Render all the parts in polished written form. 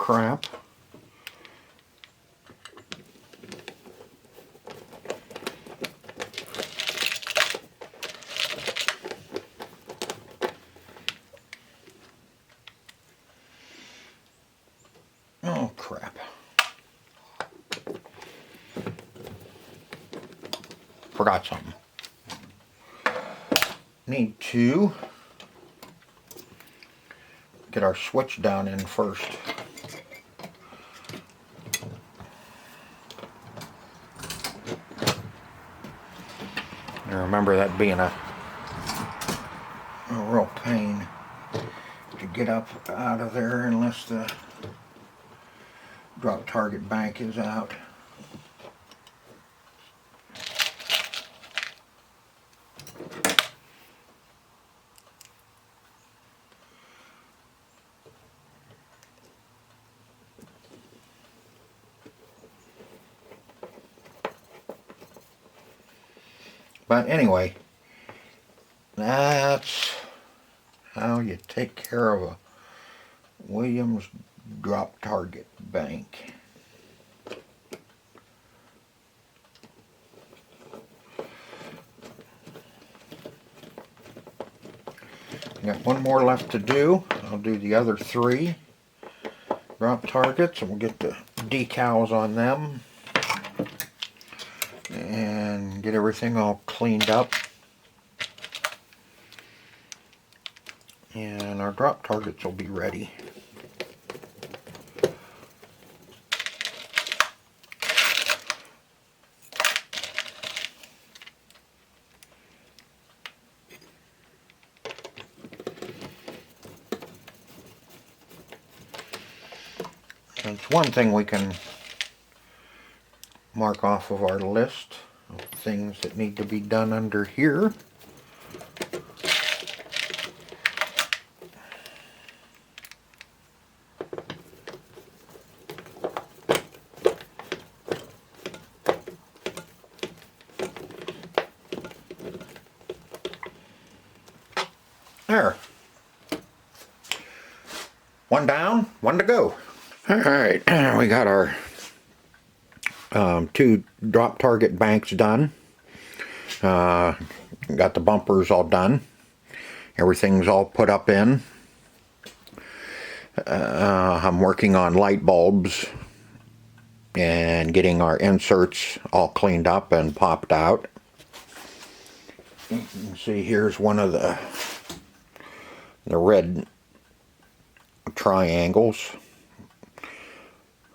crap. Oh crap. Forgot something. Need to get our switch down in first. I remember that being a real pain to get up out of there unless the drop target bank is out. But anyway, that's how you take care of a Williams drop target bank. Got one more left to do. I'll do the other 3 drop targets and we'll get the decals on them and get everything all cleaned up. And our drop targets will be ready. It's one thing we can mark off of our list of things that need to be done under here. There. One down, one to go. Alright, we got our 2 drop target banks done. Got the bumpers all done. Everything's all put up in. I'm working on light bulbs and getting our inserts all cleaned up and popped out. You can see here's one of the red triangles.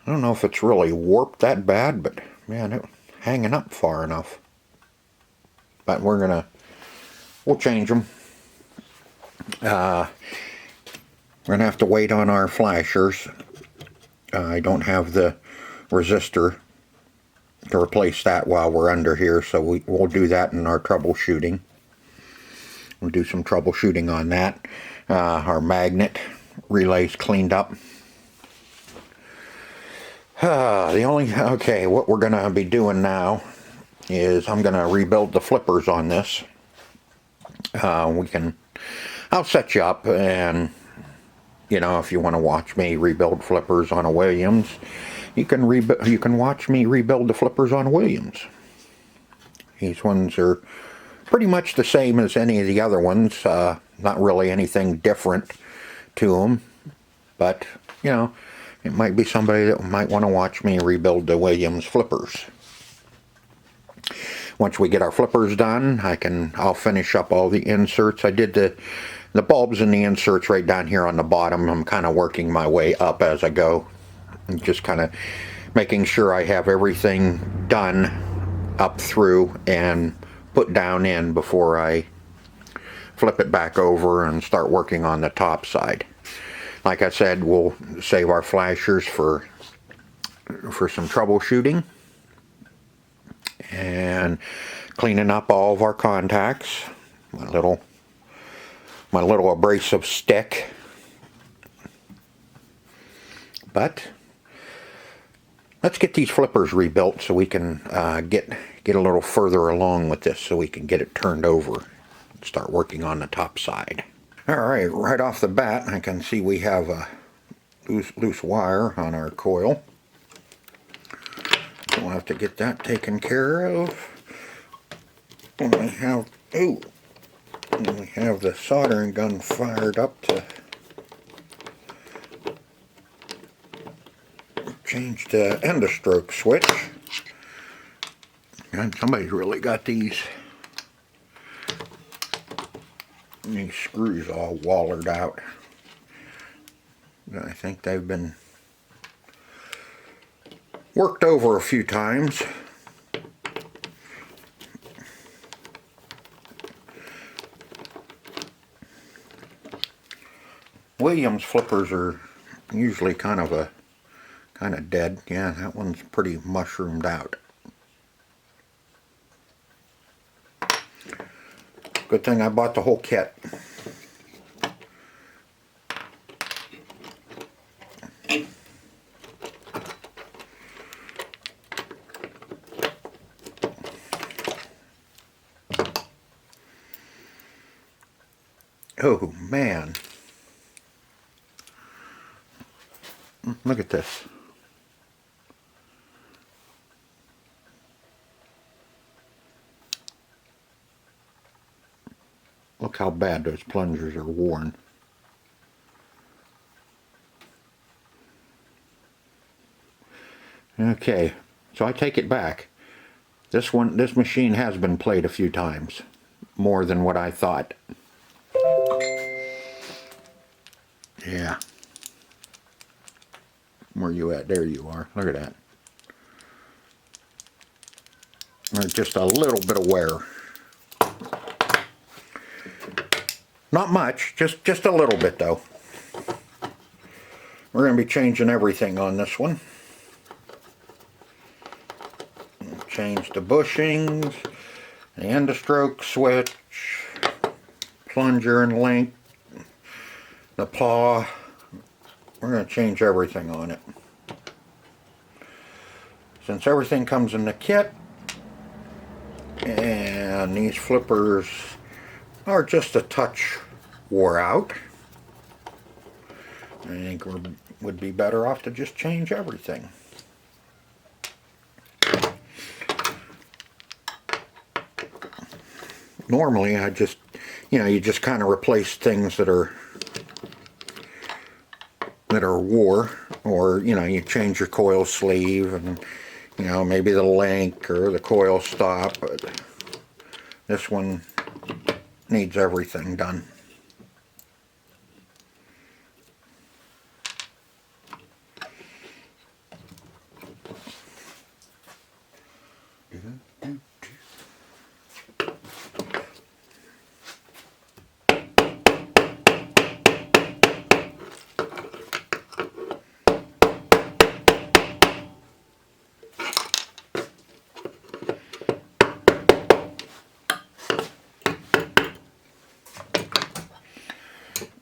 I don't know if it's really warped that bad, but man, it's hanging up far enough. But we'll change them. We're gonna have to wait on our flashers. I don't have the resistor to replace that while we're under here, so we'll do that in our troubleshooting. We'll do some troubleshooting on that. Our magnet relay's cleaned up. What we're gonna be doing now is I'm gonna rebuild the flippers on this. I'll set you up, and you know, if you want to watch me rebuild flippers on a Williams, you can watch me rebuild the flippers on a Williams. These ones are pretty much the same as any of the other ones. Not really anything different to them, but you know, it might be somebody that might want to watch me rebuild the Williams flippers. Once we get our flippers done, I'll finish up all the inserts. I did the bulbs and the inserts right down here on the bottom. I'm kind of working my way up as I go. I'm just kind of making sure I have everything done up through and put down in before I flip it back over and start working on the top side. Like I said, we'll save our flashers for some troubleshooting and cleaning up all of our contacts. My little abrasive stick. But let's get these flippers rebuilt so we can get a little further along with this, so we can get it turned over and start working on the top side. Alright, right off the bat I can see we have loose wire on our coil. We'll have to get that taken care of. When we have the soldering gun fired up to change the end of stroke switch. And somebody's really got these screws all wallered out. I think they've been worked over a few times. Williams flippers are usually kind of dead. Yeah, that one's pretty mushroomed out. Good thing I bought the whole kit. Oh man. Look at this. Look how bad those plungers are worn. Okay, so I take it back. This machine has been played a few times, more than what I thought. Yeah. Where you at? There you are. Look at that. There's just a little bit of wear. Not much, just a little bit though. We're going to be changing everything on this one. Change the bushings, the end of stroke switch, plunger and link, the paw. We're going to change everything on it. Since everything comes in the kit, and these flippers are just a touch wore out, I think we would be better off to just change everything. Normally I just, you just kind of replace things that are wore, or you change your coil sleeve and maybe the link or the coil stop, but this one needs everything done.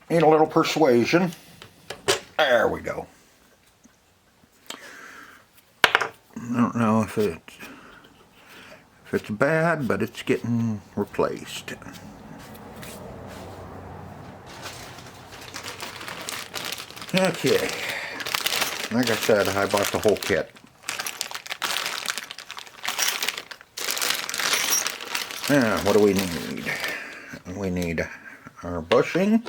Need a little persuasion. There we go. I don't know if it's bad, but it's getting replaced. Okay. Like I said, I bought the whole kit. Now, what do we need? We need our bushing.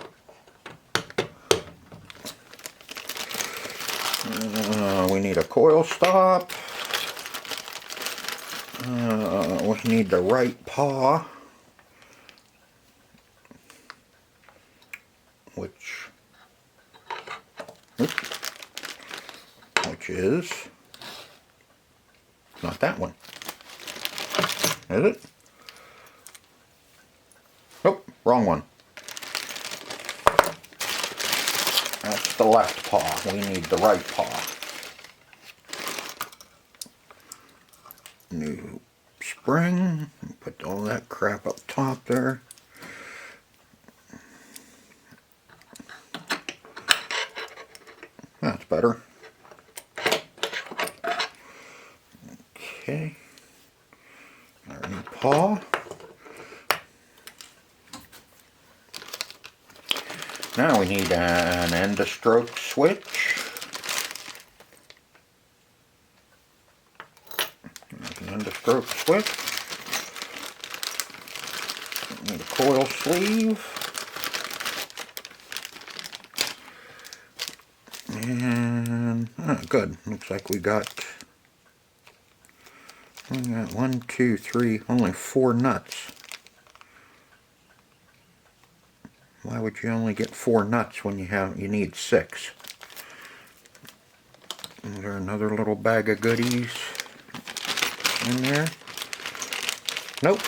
We need a coil stop. We need the right paw, which is not that one, is it? Nope, wrong one. That's the left paw. We need the right paw. New spring. Put all that crap up top there. That's better. Okay. Our new paw. Now we need an end of stroke switch. And the stroke switch. And the coil sleeve. And good. Looks like we got 1, 2, 3, only 4 nuts. Why would you only get 4 nuts when you need 6? Is there another little bag of goodies in there? Nope.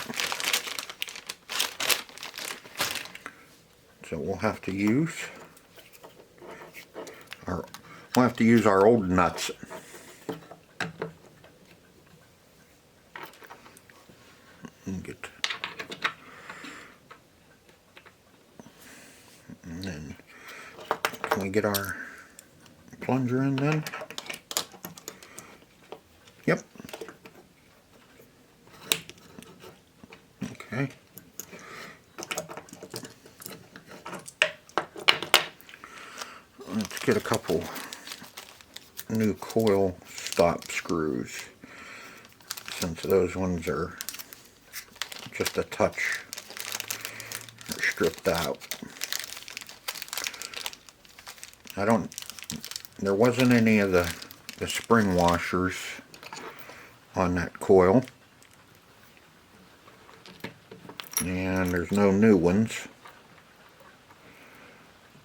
So we'll have to use our old nuts. And then can we get our plunger in then? Yep. Okay. Let's get a couple new coil stop screws, since those ones are just a touch stripped out. There wasn't any of the spring washers on that coil, and there's no new ones,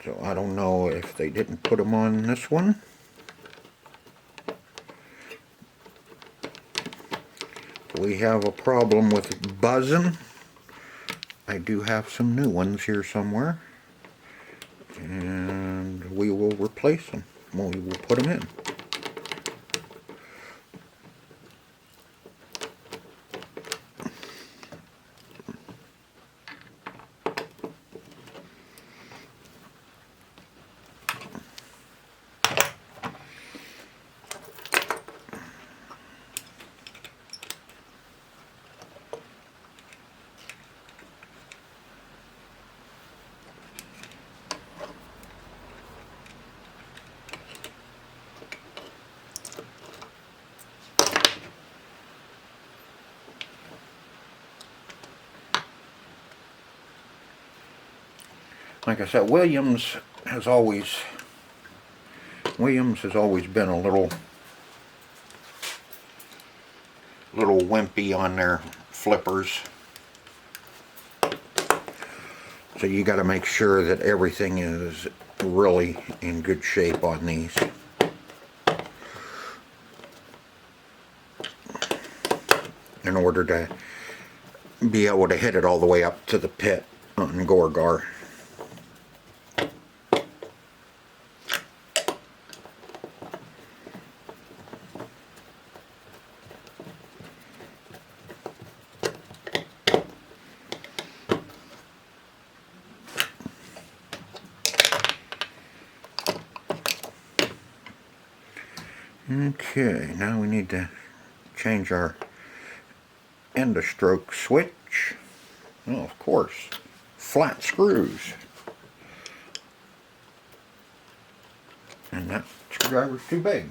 so I don't know if they didn't put them on this one. We have a problem with buzzing. I do have some new ones here somewhere, and we will replace them. We will put them in. Like I said, Williams has always been a little wimpy on their flippers. So you got to make sure that everything is really in good shape on these. In order to be able to hit it all the way up to the pit on Gorgar. Okay, now we need to change our end of stroke switch. Oh, of course, flat screws. And that screwdriver's too big.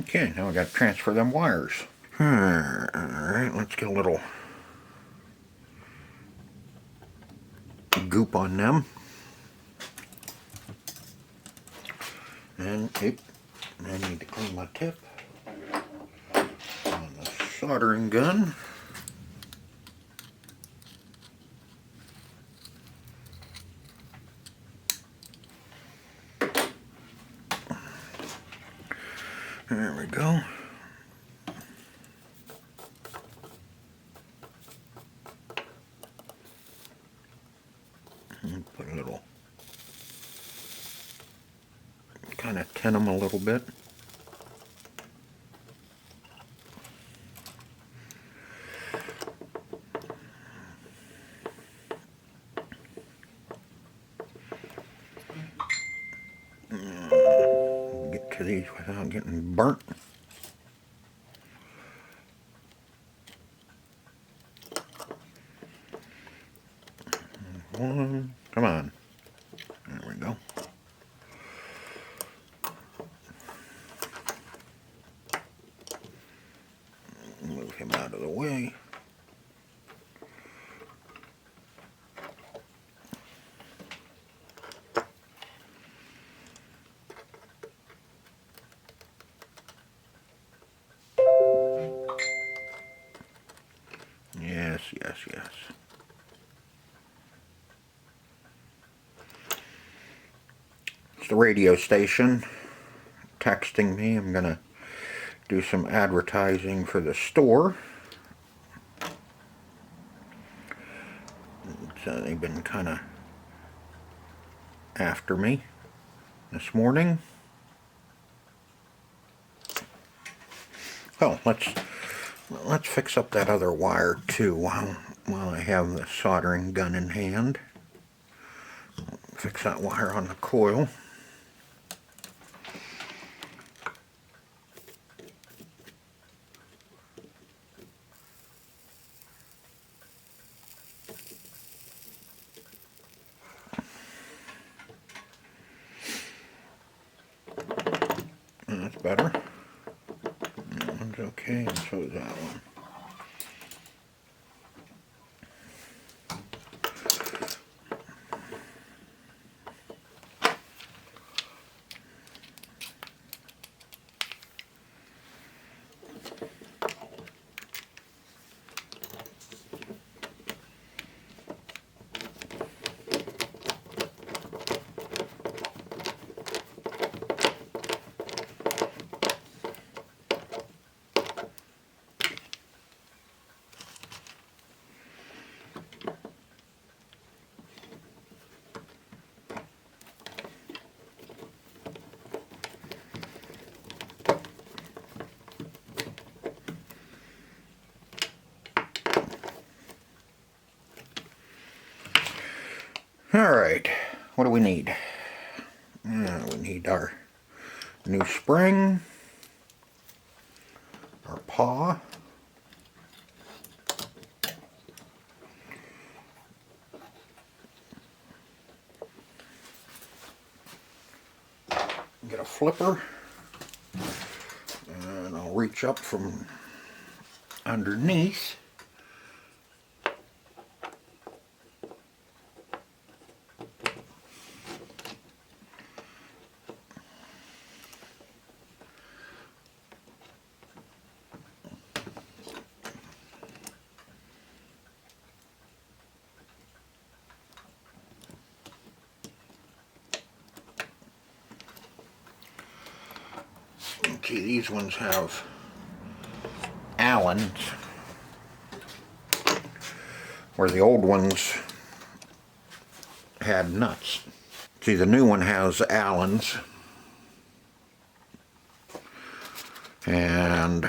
Okay, now I got to transfer them wires. Alright, let's get a little goop on them. And I need to clean my tip on the soldering gun. There we go. And put a little, kind of tin them a little bit. Get to these without getting burnt. One, come on. There we go. Move him out of the way. Yes, yes, yes. It's the radio station texting me. I'm gonna do some advertising for the store. They've been kind of after me this morning. Oh, let's fix up that other wire too while I have the soldering gun in hand. Fix that wire on the coil. That's better. That one's okay, and so is that one. Alright, what do we need? We need our new spring, our paw, get a flipper, and I'll reach up from underneath. Okay, these ones have Allens, where the old ones had nuts. See, the new one has Allens, and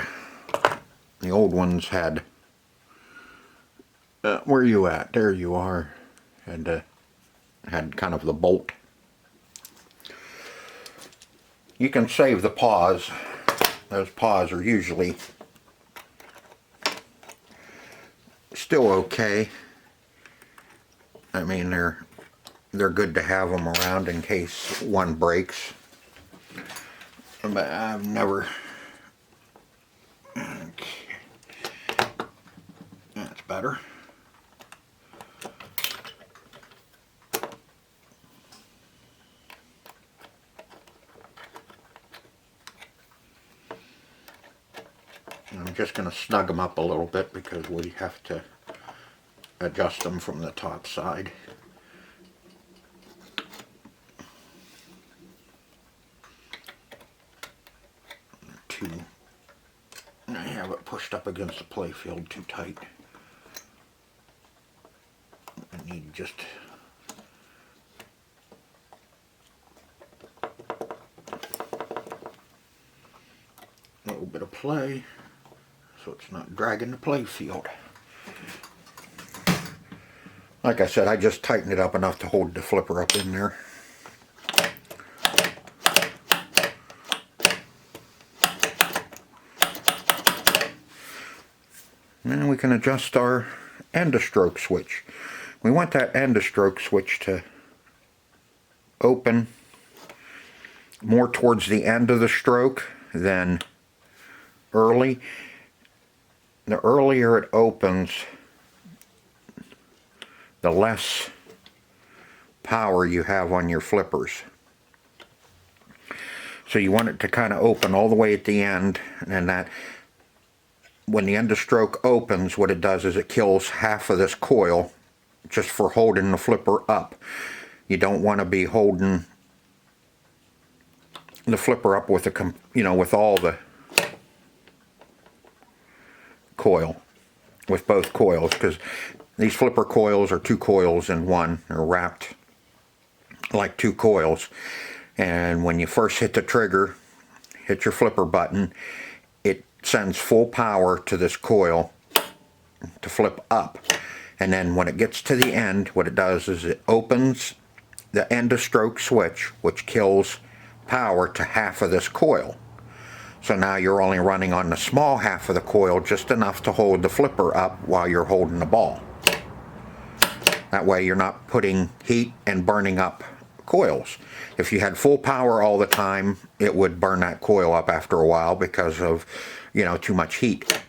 the old ones had, where are you at? There you are. Had kind of the bolt. You can save the paws. Those paws are usually still okay. I mean, they're good to have them around in case one breaks. But I've never better. I'm just going to snug them up a little bit because we have to adjust them from the top side. I have it pushed up against the playfield too tight. I need just a little bit of play so it's not dragging the playfield. Like I said, I just tightened it up enough to hold the flipper up in there. And we can adjust our end of stroke switch. We want that end of stroke switch to open more towards the end of the stroke than early. The earlier it opens, the less power you have on your flippers. So you want it to kind of open all the way at the end, and that when the end of stroke opens, what it does is it kills half of this coil just for holding the flipper up. You don't want to be holding the flipper up with a, with all the coil, with both coils, because these flipper coils are two coils in one. They're wrapped like two coils, and when you first hit the trigger, hit your flipper button, it sends full power to this coil to flip up. And then when it gets to the end, what it does is it opens the end of stroke switch, which kills power to half of this coil. So now you're only running on the small half of the coil, just enough to hold the flipper up while you're holding the ball. That way you're not putting heat and burning up coils. If you had full power all the time, it would burn that coil up after a while because of, too much heat.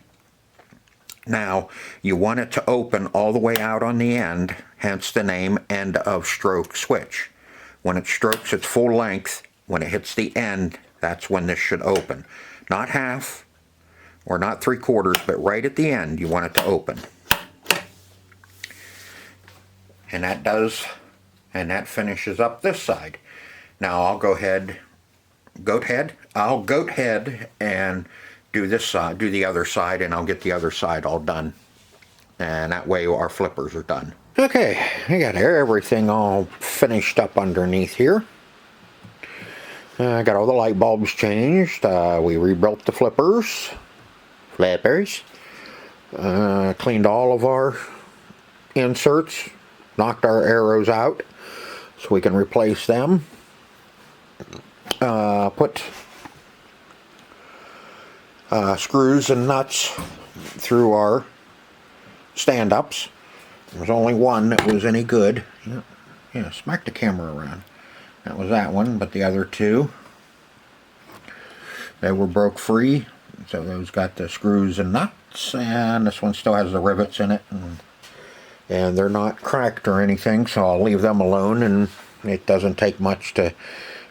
Now, you want it to open all the way out on the end, hence the name end of stroke switch. When it strokes its full length, when it hits the end, that's when this should open. Not half, or not 3/4, but right at the end, you want it to open. And that finishes up this side. Now I'll goat head and do this side, do the other side, and I'll get the other side all done. And that way our flippers are done. Okay, I got everything all finished up underneath here. I got all the light bulbs changed. We rebuilt the flippers. Cleaned all of our inserts. Knocked our arrows out so we can replace them. Put screws and nuts through our stand-ups. There was only one that was any good. Yeah, smack the camera around. That was that one, but the other two, they were broke free. So those got the screws and nuts, and this one still has the rivets in it. And they're not cracked or anything, so I'll leave them alone, and it doesn't take much to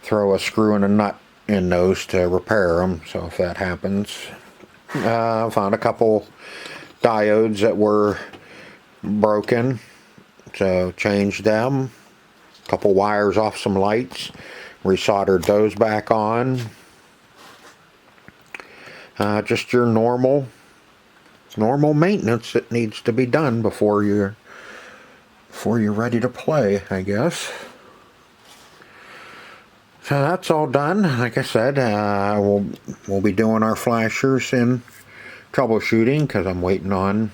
throw a screw and a nut in those to repair them, so if that happens. I found a couple diodes that were broken, so changed them. A couple wires off some lights, resoldered those back on. Just your normal maintenance that needs to be done before you're ready to play, I guess. So that's all done. Like I said, we'll be doing our flashers in troubleshooting because I'm waiting on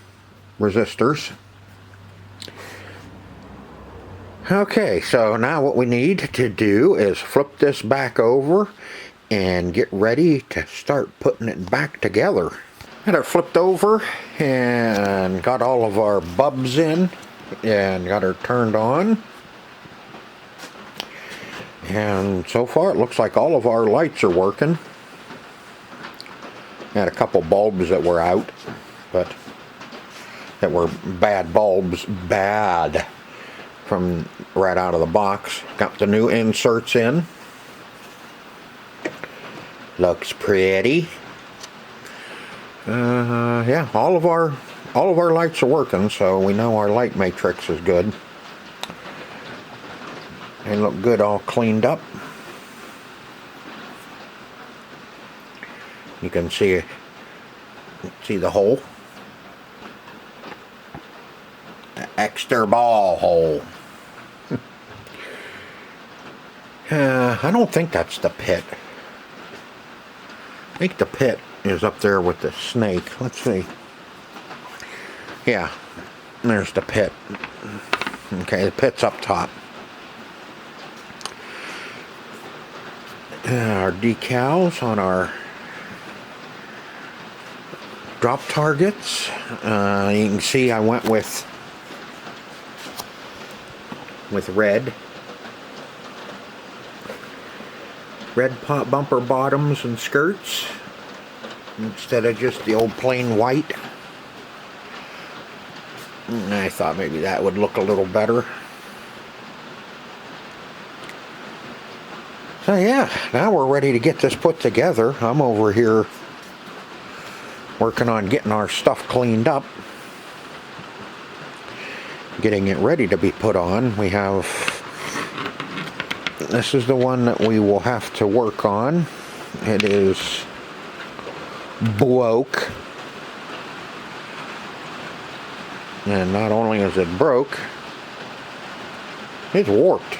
resistors. Okay, so now what we need to do is flip this back over and get ready to start putting it back together. Got it flipped over and got all of our bulbs in and got her turned on. And so far it looks like all of our lights are working. Had a couple bulbs that were out, but that were bad bulbs, bad, from right out of the box. Got the new inserts in. Looks pretty. Yeah, all of our lights are working, so we know our light matrix is good. They look good, all cleaned up. You can see the hole. Extra ball hole. I don't think that's the pit. I think the pit is up there with the snake. Let's see. Yeah, there's the pit. Okay, the pit's up top. Our decals on our drop targets. You can see I went with red bumper bottoms and skirts instead of just the old plain white. And I thought maybe that would look a little better. So yeah, now we're ready to get this put together. I'm over here working on getting our stuff cleaned up, getting it ready to be put on. We have, this is the one that we will have to work on. It is broke. And not only is it broke, it's warped.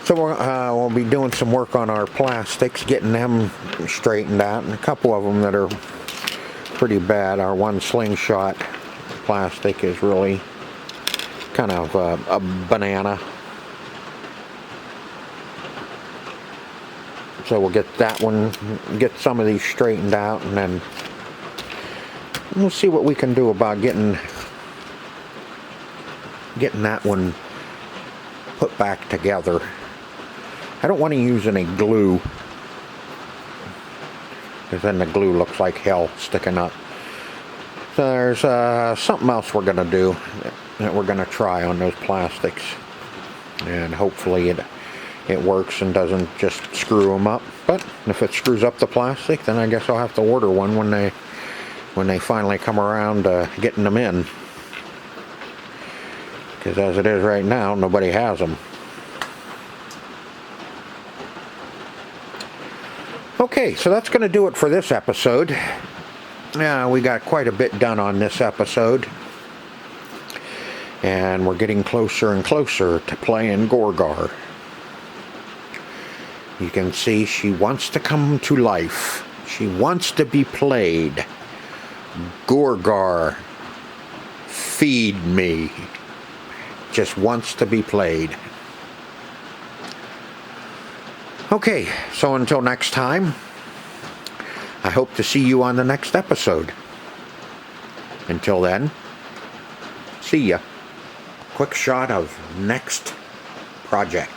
So we'll be doing some work on our plastics, getting them straightened out, and a couple of them that are pretty bad. Our one slingshot plastic is really kind of a banana. So we'll get that one, get some of these straightened out, and then we'll see what we can do about getting that one put back together. I don't want to use any glue, because then the glue looks like hell sticking up. So there's something else we're going to do that we're going to try on those plastics, and hopefully it works and doesn't just screw them up. But if it screws up the plastic, then I guess I'll have to order one when they finally come around to getting them in, because as it is right now, nobody has them. Okay, so that's going to do it for this episode. We got quite a bit done on this episode, and we're getting closer and closer to playing Gorgar. You can see she wants to come to life. She wants to be played. Gorgar, feed me. Just wants to be played. Okay, so until next time, I hope to see you on the next episode. Until then, see ya. Quick shot of next project.